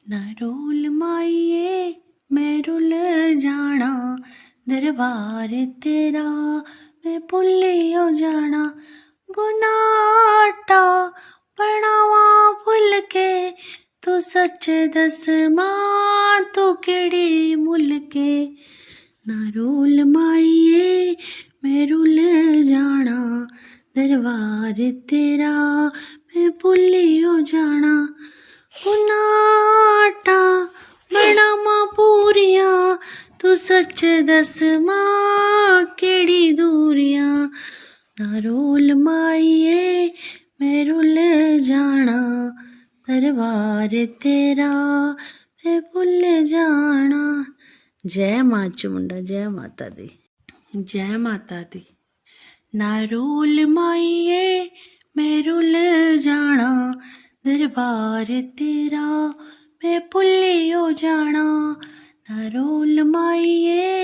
ना रोल माइये मैं रुल जाना, दरबार तेरा मैं भुल्लियो जाना। गुनाटा बनावा भुल के, तू सच दस मां तू केड़ी मुल के। ना रोल माइये मैं रुल जाना, दरबार तेरा मैं भुल्लियो जाना। गुनाटा बनावा पूरियां, तू सच दस मां केड़ी दूरियां। ना रोल माइये मैं रुल जाना, दरबार तेरा मैं भुल जाना। जय मां चामुंडा, जय माता दी, जय माता दी। ना रोल माइये मैं रुल जाना, दरबार तेरा मैं भुल्लियो जाना। ना रोल माइये